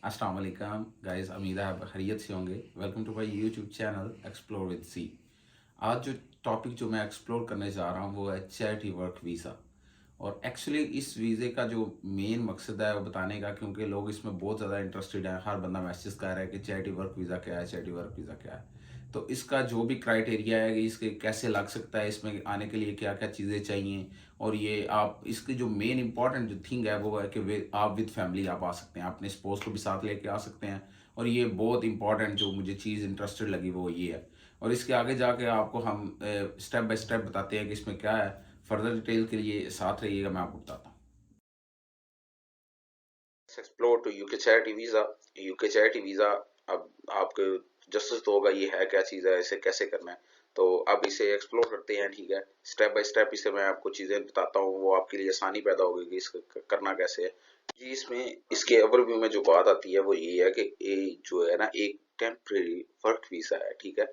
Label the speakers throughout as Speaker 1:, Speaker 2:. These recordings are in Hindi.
Speaker 1: अस्सलाम वालेकुम गाइस, उम्मीद है आप खैरियत से होंगे। Welcome to my YouTube channel explore with C. आज जो टॉपिक जो मैं एक्सप्लोर करने जा रहा हूँ वो है चैरिटी वर्क वीज़ा। और एक्चुअली इस वीज़े का जो मेन मकसद है वो बताने का, क्योंकि लोग इसमें बहुत ज़्यादा इंटरेस्टेड हैं। हर बंदा मैसेज कर रहा है कि चैरिटी वर्क वीज़ा क्या है, चैरिटी वर्क वीज़ा क्या है। तो इसका जो भी क्राइटेरिया है कि इसके कैसे लग सकता है, इसमें आने के लिए क्या क्या चीज़ें चाहिए, और ये आप इसकी जो मेन इंपॉर्टेंट जो थिंग है वो है कि आप विद फैमिली आप आ सकते हैं, अपने स्पोज को भी साथ लेके आ सकते हैं। और ये बहुत इंपॉर्टेंट जो मुझे चीज़ इंटरेस्टेड लगी वो ये है। और इसके आगे जाके आपको हम स्टेप बाय स्टेप बताते हैं कि इसमें क्या है। फर्दर डिटेल के लिए साथ रहिएगा, मैं आपको बताता हूँ। Explore to UK charity visa. UK charity visa अब आपको जस्टिस तो होगा ये है क्या चीज़ है, इसे कैसे करना है। तो अब इसे एक्सप्लोर करते हैं, ठीक है। स्टेप बाय स्टेप इसे मैं आपको चीज़ें बताता हूँ, वो आपके लिए आसानी पैदा होगी कि इसका करना कैसे है जी। इसमें इसके ओवरव्यू में जो बात आती है वो ये है कि ये जो है ना एक टेम्परेरी वर्क वीज़ा है, ठीक है।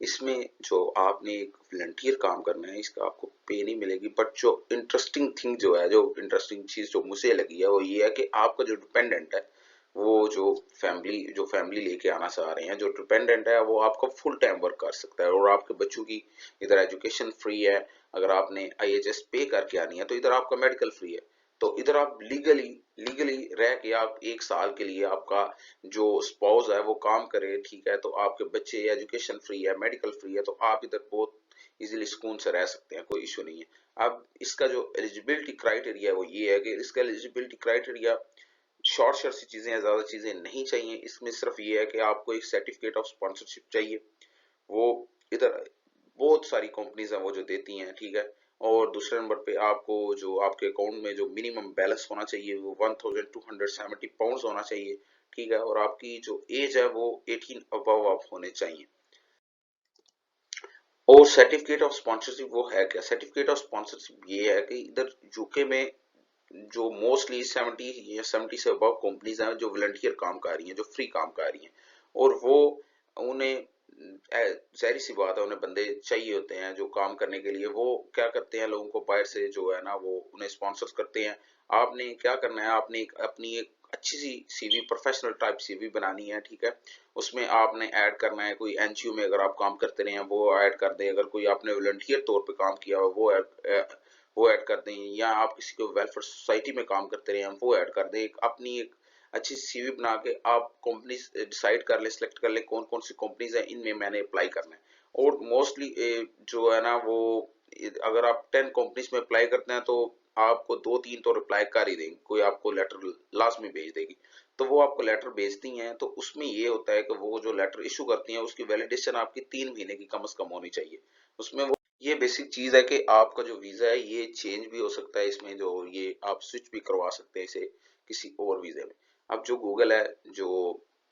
Speaker 1: इसमें जो आपने एक वॉलंटियर काम करना है, इसका आपको पे नहीं मिलेगी, बट जो इंटरेस्टिंग थिंग जो है, जो इंटरेस्टिंग चीज जो मुझे लगी है वो ये है कि आपका जो डिपेंडेंट है, वो जो फैमिली लेके आना चाह रहे हैं, जो डिपेंडेंट है वो आपका फुल टाइम वर्क कर सकता है। और आपके बच्चों की इधर एजुकेशन फ्री है। अगर आपने आईएचएस पे करके आनी है तो इधर आपका मेडिकल फ्री है। तो इधर आप लीगली लीगली रह के आप 1 साल के लिए आपका जो स्पाउस है वो काम करे, ठीक है। तो आपके बच्चे एजुकेशन फ्री है, मेडिकल फ्री है, तो आप इधर बहुत इजीली सुकून से रह सकते हैं, कोई इशू नहीं है। अब इसका जो एलिजिबिलिटी क्राइटेरिया है वो ये है कि इसका एलिजिबिलिटी क्राइटेरिया शॉर्ट शॉर्ट सी चीजें हैं, ज्यादा चीजें नहीं चाहिए। इसमें सिर्फ ये है कि आपको एक सर्टिफिकेट ऑफ स्पॉन्सरशिप चाहिए। वो इधर बहुत सारी कंपनीज हैं वो जो देती हैं, ठीक है। और दूसरे नंबर पे आपको जो आपके अकाउंट में जो मिनिमम बैलेंस होना चाहिए वो 1270 पाउंड होना चाहिए, ठीक है। और आपकी जो एज है वो 18 अबव आप होने चाहिए। और सर्टिफिकेट ऑफ स्पॉन्सरशिप वो है क्या? सर्टिफिकेट ऑफ स्पॉन्सरशिप ये है कि इधर यूके में जो मोस्टली 70 से अबव कंपनीज हैं जो वॉलंटियर काम कर रही हैं, जो फ्री काम कर रही हैं, और वो उन्हें जाहिर सी बात है उन्हें बंदे चाहिए होते हैं जो काम करने के लिए। वो क्या करते हैं, लोगों को बाहर से जो है ना वो उन्हें स्पॉन्सर करते हैं। आपने क्या करना है, आपने अपनी एक अच्छी सी सीवी, प्रोफेशनल टाइप सीवी बनानी है, ठीक है। उसमें आपने ऐड करना है, कोई एनजीओ में अगर आप काम करते रहे हैं वो ऐड कर दें, अगर कोई आपने वॉलंटियर तौर पे काम किया हो वो ऐड कर दें, या आप किसी को वेलफेयर सोसाइटी में काम करते रहे हैं वो ऐड कर दें। अपनी एक अच्छी सीवी बना के आप कंपनी डिसाइड कर ले, सिलेक्ट कर ले कौन कौन सी कंपनीज है इनमें मैंने अप्लाई करना है। और मोस्टली जो है ना वो अगर आप 10 कंपनीज में अप्लाई करते हैं तो आपको 2-3 तो रिप्लाई कर ही देंगे, कोई आपको लेटर लास्ट में भेज देगी। तो वो आपको लेटर भेजती हैं, तो उसमें ये होता है कि वो जो लेटर इशू करती हैं उसकी वैलिडेशन आपकी 3 महीने की कम से कम होनी चाहिए। उसमें वो ये बेसिक चीज है कि आपका जो वीजा है ये चेंज भी हो सकता है, इसमें जो ये आप स्विच भी करवा सकते हैं इसे किसी और वीजे में। अब जो गूगल है, जो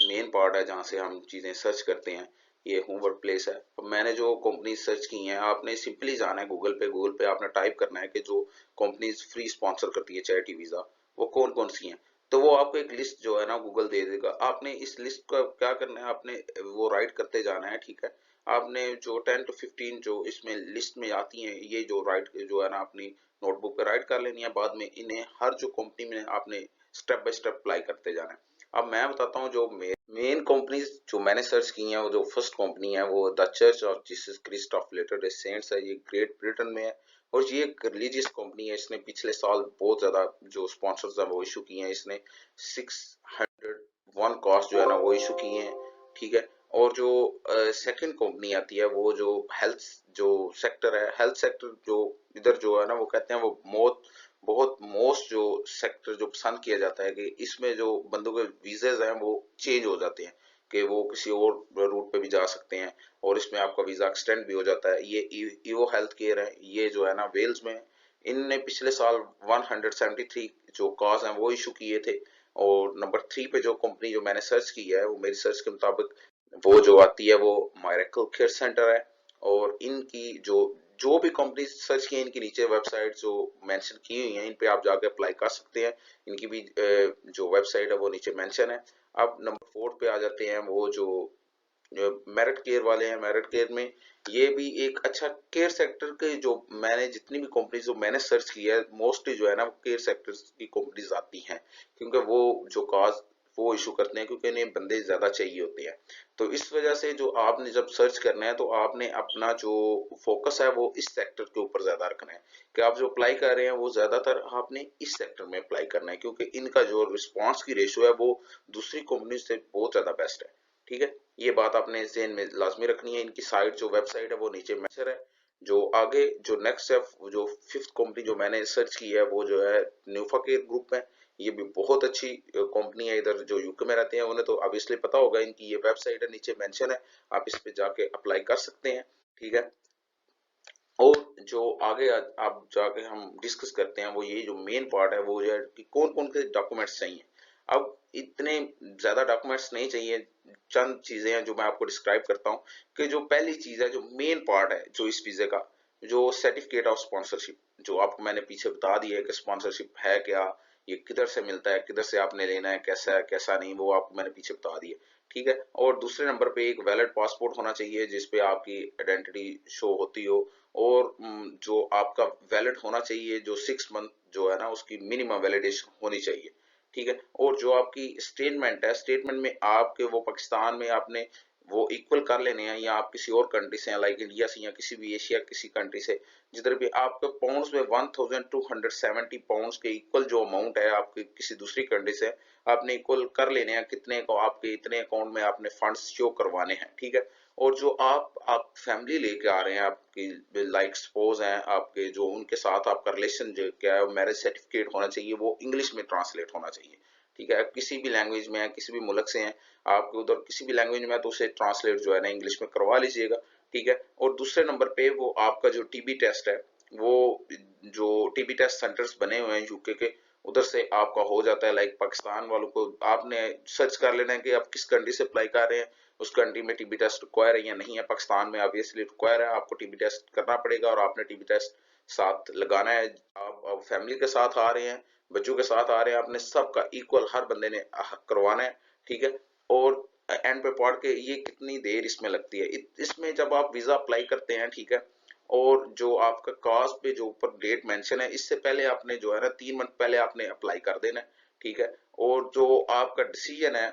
Speaker 1: मेन पार्ट है जहाँ से हम चीजें सर्च करते हैं, ये होम वर्क प्लेस है। अब मैंने जो कंपनी सर्च की हैं, आपने सिंपली जाना है गूगल पे आपने टाइप करना है कि जो कंपनीज फ्री स्पॉन्सर करती है चैरिटी वीजा वो कौन कौन सी हैं। तो वो आपको एक लिस्ट जो है ना गूगल दे देगा। आपने इस लिस्ट का क्या करना है, आपने वो राइट करते जाना है, ठीक है। आपने जो 10 to 15 जो इसमें लिस्ट में आती हैं, ये जो राइट जो है ना अपनी नोटबुक पे राइट कर लेनी है। बाद में इन्हें हर जो कंपनी में आपने स्टेप बाय स्टेप अप्लाई करते जाना है। अब मैं बताता हूँ जो मेन कंपनीज जो मैंने सर्च की हैं, वो जो फर्स्ट कंपनी है वो the church of Jesus Christ of latter day saints है। ये ग्रेट ब्रिटेन में है और ये एक रिलीजियस कंपनी है। इसने पिछले साल बहुत ज्यादा जो स्पॉन्सर्स है वो इशू किए हैं। इसने 601 कॉस्ट जो है ना वो इशू किए हैं, ठीक है। और जो सेकंड कंपनी आती है वो जो हेल्थ जो सेक्टर है, हेल्थ सेक्टर जो इधर जो है ना वो कहते हैं वो बहुत मोस्ट जो सेक्टर जो पसंद किया जाता है कि इसमें जो बंदों के वीजेज हैं वो चेंज हो जाते हैं, कि वो किसी और रूट पे भी जा सकते हैं और इसमें आपका वीजा एक्सटेंड भी हो जाता है। ये ईवो हेल्थ केयर है, ये जो है ना वेल्स में। इनने पिछले साल 173 जो कॉज हैं वो इशू किए थे। और नंबर 3 पे जो कंपनी जो मैंने सर्च की है वो मेरी सर्च के मुताबिक वो जो आती है वो मायरेकल केयर सेंटर है। और इनकी जो जो भी कंपनी सर्च की है इनके नीचे वेबसाइट जो मेंशन की हुई है, इन पे आप जाके अप्लाई कर सकते हैं। इनकी भी जो वेबसाइट है वो नीचे मेंशन है। अब नंबर 4 पे आ जाते हैं, वो जो मेरिट केयर वाले हैं। मेरिट केयर में ये भी एक अच्छा केयर सेक्टर के जो मैंने जितनी भी कंपनीज जो मैंने सर्च की है मोस्टली जो है ना वो केयर सेक्टर की कंपनीज आती हैं, क्योंकि वो जो काज वो इशू करते हैं क्योंकि इन्हें बंदे ज्यादा चाहिए होते हैं। तो इस वजह से जो आपने जब सर्च करना है तो आपने अपना जो फोकस है वो इस सेक्टर के ऊपर ज्यादा रखना है कि आप जो अप्लाई कर रहे हैं वो ज्यादातर आपने इस सेक्टर में अप्लाई करना है, क्योंकि इनका जो रिस्पॉन्स की रेशियो है वो दूसरी कंपनी से बहुत ज्यादा बेस्ट है। ठीक है, ये बात आपने ज़हन में लाजमी रखनी है। इनकी साइट जो वेबसाइट है वो नीचे मेंशन है। जो आगे जो नेक्स्ट है, जो फिफ्थ कंपनी जो मैंने सर्च की है वो जो है न्यूफा केयर ग्रुप है। ये भी बहुत अच्छी कंपनी है, इधर जो यूके में रहते हैं उन्हें तो ऑब्वियसली पता होगा, इनकी ये वेबसाइट है नीचे मेंशन है, आप इस पे जाके अप्लाई कर सकते हैं। ठीक है, और जो आगे आप जाके हम डिस्कस करते हैं वो ये जो मेन पार्ट है वो है कि कौन कौन से डॉक्यूमेंट्स चाहिए। अब इतने ज्यादा डॉक्यूमेंट्स नहीं चाहिए, चंद चीजें हैं जो मैं आपको डिस्क्राइब करता हूँ। कि जो पहली चीज है, जो मेन पार्ट है जो इस वीजे का, जो सर्टिफिकेट ऑफ स्पॉन्सरशिप, जो आपको मैंने पीछे बता दिया है कि स्पॉन्सरशिप है क्या, ये किधर से मिलता है, किधर से आपने लेना है, कैसा है कैसा नहीं, वो आपको मैंने पीछे बता दिया। ठीक है, और दूसरे नंबर पे एक वैलिड पासपोर्ट होना चाहिए जिसपे आपकी आइडेंटिटी शो होती हो, और जो आपका वैलिड होना चाहिए, जो 6 मंथ जो है ना उसकी मिनिमम वैलिडेशन होनी चाहिए। ठीक है, और जो आपकी स्टेटमेंट है, स्टेटमेंट में आपके वो पाकिस्तान में आपने वो इक्वल कर लेने हैं, या आप किसी और कंट्री से लाइक इंडिया से या किसी भी एशिया किसी कंट्री से, जिधर भी आपके पाउंड्स में 1270 पाउंड्स के इक्वल जो अमाउंट है आपके किसी दूसरी कंट्री से, आपने इक्वल कर लेने हैं। कितने को आपके इतने अकाउंट में आपने फंड्स शो करवाने हैं। ठीक है, और जो आप फैमिली लेके आ रहे हैं आपकी, लाइक सपोज हैं आपके जो उनके साथ आपका रिलेशन जो क्या है, मैरिज सर्टिफिकेट होना चाहिए, वो इंग्लिश में ट्रांसलेट होना चाहिए। ठीक है, किसी भी लैंग्वेज में है, किसी भी मुल्क से हैं आपके उधर किसी भी लैंग्वेज में है तो उसे ट्रांसलेट जो है ना इंग्लिश में करवा लीजिएगा। ठीक है, और दूसरे नंबर पे वो आपका जो टीबी टेस्ट है, वो जो टीबी टेस्ट सेंटर्स बने हुए हैं यूके के, उधर से आपका हो जाता है। लाइक पाकिस्तान वालों को आपने सर्च कर लेना है कि आप किस कंट्री से अप्लाई कर रहे हैं, उस कंट्री में टीबी टेस्ट रिक्वायर है या नहीं है। पाकिस्तान में ऑब्वियसली रिक्वायर है, आपको टीबी टेस्ट करना पड़ेगा और आपने टीबी टेस्ट साथ लगाना है। आप फैमिली के साथ आ रहे हैं, बच्चों के साथ आ रहे हैं, आपने सबका इक्वल हर बंदे ने करवाना है। ठीक है, और एंड पे पढ़ के ये कितनी देर इसमें लगती है, इसमें जब आप वीजा अप्लाई करते हैं, ठीक है, और जो आपका कास्ट पे जो ऊपर डेट मेंशन है, इससे पहले आपने जो है ना 3 मंथ पहले आपने अप्लाई कर देना है। ठीक है, और जो आपका डिसीजन है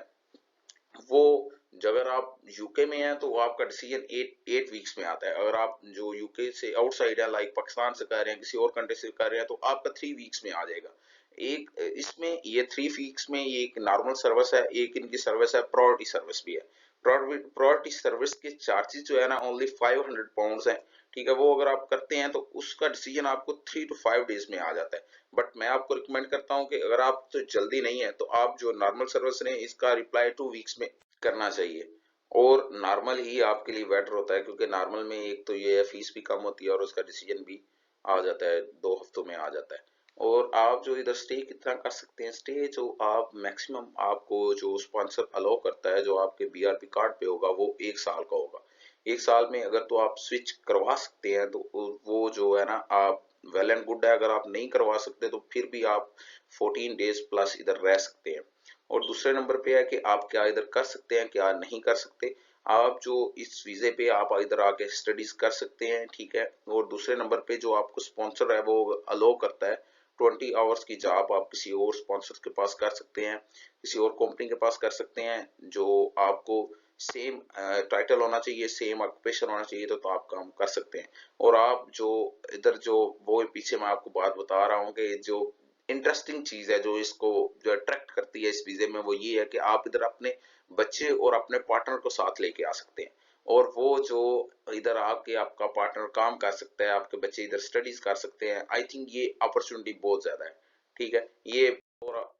Speaker 1: वो, अगर आप यूके में हैं तो आपका डिसीजन 8 वीक्स में आता है। अगर आप जो यूके से आउटसाइड है, लाइक पाकिस्तान से कर रहे हैं, किसी और कंट्री से कर रहे हैं, तो आपका 3 वीक्स में आ जाएगा। एक इसमें ये 3 वीक्स में ये एक नॉर्मल सर्विस है, एक इनकी सर्विस है प्रायोरिटी सर्विस भी है। प्रायोरिटी सर्विस के चार्जेस जो है ना ओनली 500 पाउंड है। ठीक है, वो अगर आप करते हैं तो उसका डिसीजन आपको 3 to 5 डेज में आ जाता है। बट मैं आपको रिकमेंड करता हूँ कि अगर आप तो जल्दी नहीं है तो आप जो नॉर्मल सर्विस ने इसका रिप्लाई 2 वीक्स में करना चाहिए, और नॉर्मल ही आपके लिए बेटर होता है, क्योंकि नॉर्मल में एक तो ये फीस भी कम होती है और उसका डिसीजन भी आ जाता है, 2 हफ्तों में आ जाता है। और आप जो इधर स्टे कितना कर सकते हैं, स्टे जो आप मैक्सिमम आपको जो स्पॉन्सर अलाउ करता है, जो आपके बीआरपी कार्ड पे होगा वो 1 साल का होगा। 1 साल में अगर तो आप स्विच करवा सकते हैं तो वो जो है ना आप वेल एंड गुड है। अगर आप नहीं करवा सकते तो फिर भी आप 14 डेज प्लस इधर रह सकते हैं। और दूसरे नंबर पे है कि आप क्या इधर कर सकते हैं क्या नहीं कर सकते। आप जो इस वीजे पे आप इधर आके स्टडीज कर सकते हैं। ठीक है, और दूसरे नंबर पे जो आपको स्पॉन्सर है वो अलाउ करता है 20 आवर्स की जॉब आप किसी और स्पॉन्सर के पास कर सकते हैं, किसी और कंपनी के पास कर सकते हैं, जो आपको सेम टाइटल होना चाहिए, सेम ऑक्यूपेशन होना चाहिए, तो आप काम कर सकते हैं। और आप जो इधर जो वो पीछे मैं आपको बात बता रहा हूँ कि जो इंटरेस्टिंग चीज है जो इसको जो अट्रैक्ट करती है इस वीजे में, वो ये है कि आप इधर अपने बच्चे और अपने पार्टनर को साथ लेके आ सकते हैं, और वो जो इधर आके आपका पार्टनर काम कर सकता है, आपके बच्चे इधर स्टडीज कर सकते हैं। आई थिंक ये अपॉर्चुनिटी बहुत ज्यादा है। ठीक है, ये और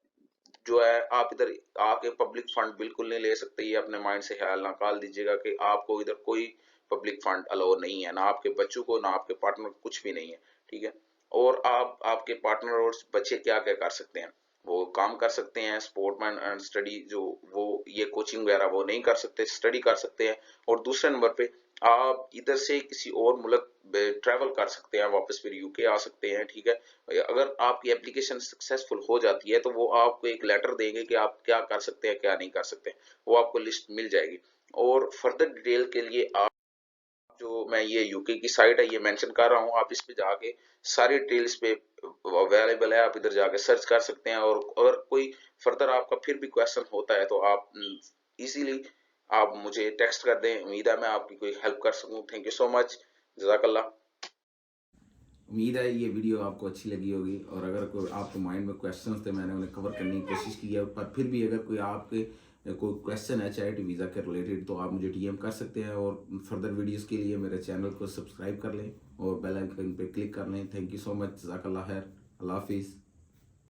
Speaker 1: जो है आप इधर आके पब्लिक फंड बिल्कुल नहीं ले सकते, ये अपने माइंड से ख्याल निकाल दीजिएगा कि आपको इधर कोई पब्लिक फंड अलाउ नहीं है, ना आपके बच्चों को ना आपके पार्टनर को, कुछ भी नहीं है। ठीक है, और आप आपके पार्टनर और बच्चे क्या क्या कर सकते हैं, वो काम कर सकते हैं, स्पोर्टमैन एंड स्टडी जो वो ये कोचिंग वगैरह वो नहीं कर सकते, स्टडी कर सकते हैं। और दूसरे नंबर पे आप इधर से किसी और मुल्क ट्रैवल कर सकते हैं, वापस फिर यूके आ सकते हैं। ठीक है, अगर आपकी एप्लीकेशन सक्सेसफुल हो जाती है तो वो आपको एक लेटर देंगे कि आप क्या कर सकते हैं क्या नहीं कर सकते, वो आपको लिस्ट मिल जाएगी। और फर्दर डिटेल के लिए आप जो मैं ये यूके की साइट है ये मेंशन कर रहा हूँ, आप इस पे जाके सारी डिटेल्स पे अवेलेबल है, आप इधर जाके सर्च कर सकते हैं। और अगर कोई फर्दर आपका फिर भी क्वेश्चन होता है तो आप इजीली आप मुझे टेक्स्ट कर दें। उम्मीद है मैं आपकी कोई हेल्प कर सकूं। Thank you so much. जज़ाकल्लाह।
Speaker 2: उम्मीद है ये वीडियो आपको अच्छी लगी होगी, और अगर कोई आपके माइंड में क्वेश्चंस थे मैंने उन्हें कवर करने की कोशिश की है, पर फिर भी अगर कोई आपके कोई क्वेश्चन है चाहे वीज़ा के रिलेटेड, तो आप मुझे डीएम कर सकते हैं। और फर्दर वीडियोस के लिए मेरे चैनल को सब्सक्राइब कर लें और बेल आइकन पे क्लिक कर लें। Thank you so much. जज़ाकल्लाह खैर। अल्लाह हाफिज़।